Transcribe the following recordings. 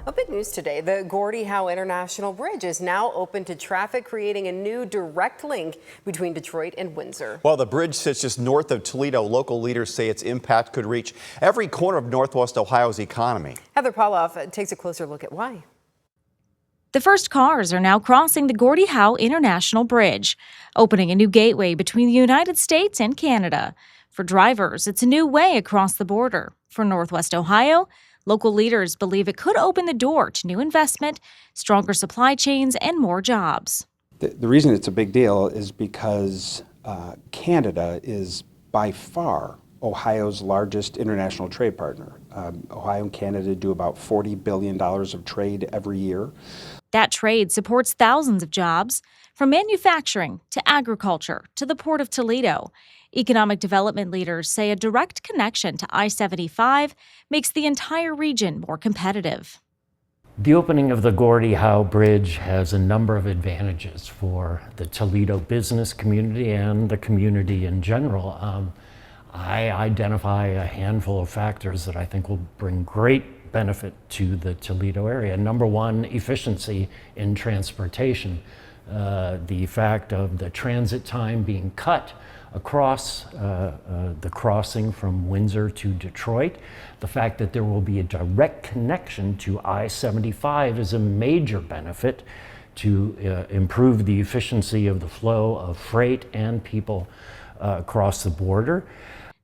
A big news today, the Gordie Howe International Bridge is now open to traffic, creating a new direct link between Detroit and Windsor. Well, the bridge sits just north of Toledo. Local leaders say its impact could reach every corner of Northwest Ohio's economy. Heather Pauloff takes a closer look at why. The first cars are now crossing the Gordie Howe International Bridge, opening a new gateway between the United States and Canada. For drivers, it's a new way across the border. For Northwest Ohio, local leaders believe it could open the door to new investment, stronger supply chains, and more jobs. The reason it's a big deal is because Canada is by far Ohio's largest international trade partner. Ohio and Canada do about $40 billion of trade every year. That trade supports thousands of jobs, from manufacturing to agriculture to the Port of Toledo. Economic development leaders say a direct connection to I-75 makes the entire region more competitive. The opening of the Gordie Howe Bridge has a number of advantages for the Toledo business community and the community in general. I identify a handful of factors that I think will bring great benefit to the Toledo area. Number one, efficiency in transportation. The fact of the transit time being cut across the crossing from Windsor to Detroit. The fact that there will be a direct connection to I-75 is a major benefit to improve the efficiency of the flow of freight and people across the border.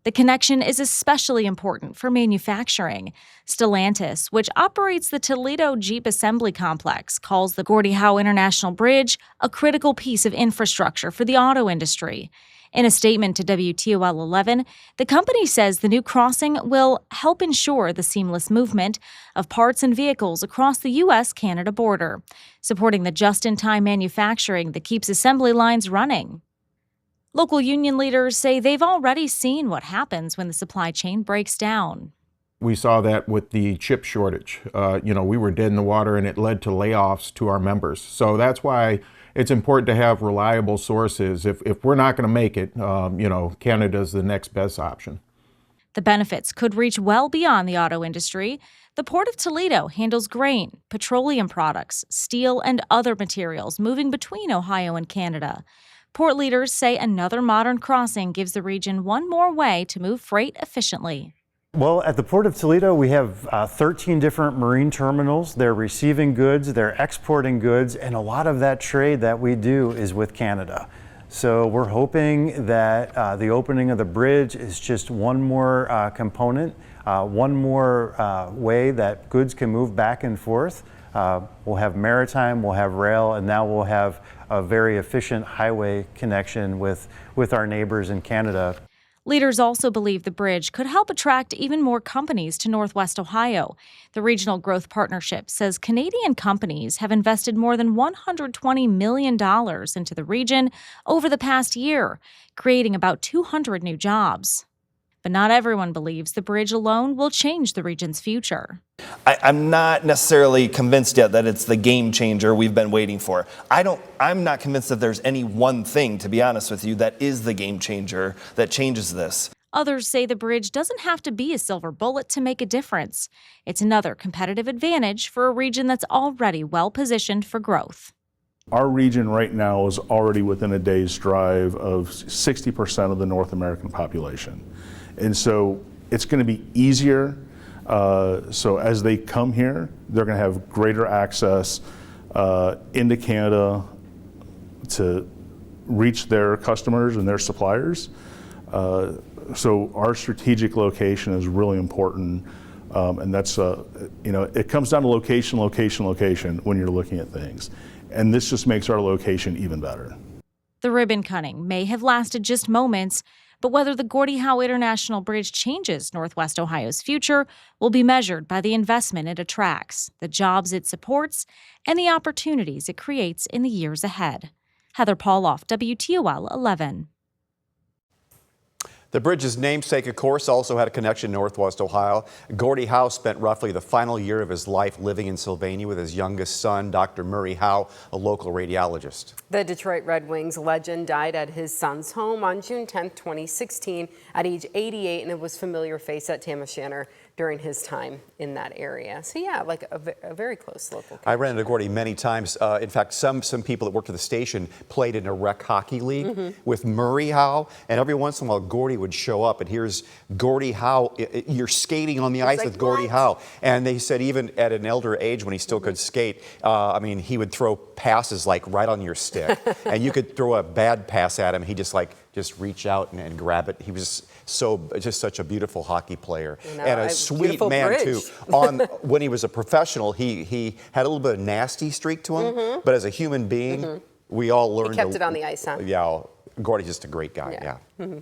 The connection is especially important for manufacturing. Stellantis, which operates the Toledo Jeep Assembly Complex, calls the Gordie Howe International Bridge a critical piece of infrastructure for the auto industry. In a statement to WTOL 11, the company says the new crossing will help ensure the seamless movement of parts and vehicles across the U.S.-Canada border, supporting the just-in-time manufacturing that keeps assembly lines running. Local union leaders say they've already seen what happens when the supply chain breaks down. We saw that with the chip shortage. We were dead in the water and it led to layoffs to our members. So that's why it's important to have reliable sources. If we're not going to make it, Canada's the next best option. The benefits could reach well beyond the auto industry. The Port of Toledo handles grain, petroleum products, steel, and other materials moving between Ohio and Canada. Port leaders say another modern crossing gives the region one more way to move freight efficiently. Well, at the Port of Toledo, we have 13 different marine terminals. They're receiving goods, they're exporting goods, and a lot of that trade that we do is with Canada. So we're hoping that the opening of the bridge is just one more component, one more way that goods can move back and forth. We'll have maritime, we'll have rail, and now we'll have a very efficient highway connection with our neighbors in Canada. Leaders also believe the bridge could help attract even more companies to Northwest Ohio. The Regional Growth Partnership says Canadian companies have invested more than $120 million into the region over the past year, creating about 200 new jobs. But not everyone believes the bridge alone will change the region's future. I'm not necessarily convinced yet that it's the game changer we've been waiting for. I'm not convinced that there's any one thing, to be honest with you, that is the game changer that changes this. Others say the bridge doesn't have to be a silver bullet to make a difference. It's another competitive advantage for a region that's already well positioned for growth. Our region right now is already within a day's drive of 60% of the North American population. And so it's going to be easier. So as they come here, they're going to have greater access into Canada to reach their customers and their suppliers. So our strategic location is really important. And that's, it comes down to location when you're looking at things. And this just makes our location even better. The ribbon cutting may have lasted just moments, but whether the Gordie Howe International Bridge changes Northwest Ohio's future will be measured by the investment it attracts, the jobs it supports, and the opportunities it creates in the years ahead. Heather Pauloff, WTOL 11. The bridge's namesake, of course, also had a connection to Northwest Ohio. Gordie Howe spent roughly the final year of his life living in Sylvania with his youngest son, Dr. Murray Howe, a local radiologist. The Detroit Red Wings legend died at his son's home on June 10, 2016, at age 88, and it was familiar face at Tamashanner. during his time in that area. So yeah, like a very close local I ran into Gordie many times. In fact, some people that worked at the station played in a rec hockey league with Murray Howe, and every once in a while Gordie would show up, and here's Gordie Howe. You're skating on the ice like, with Gordie what? Howe, and they said even at an elder age when he still could skate, I mean, he would throw passes like right on your stick, and you could throw a bad pass at him. He just reach out and grab it. He was just such a beautiful hockey player, and a sweet man too. When he was a professional, he had a little bit of nasty streak to him, but as a human being, we all learned. He kept it on the ice, huh? Yeah, Gordie's just a great guy. Yeah.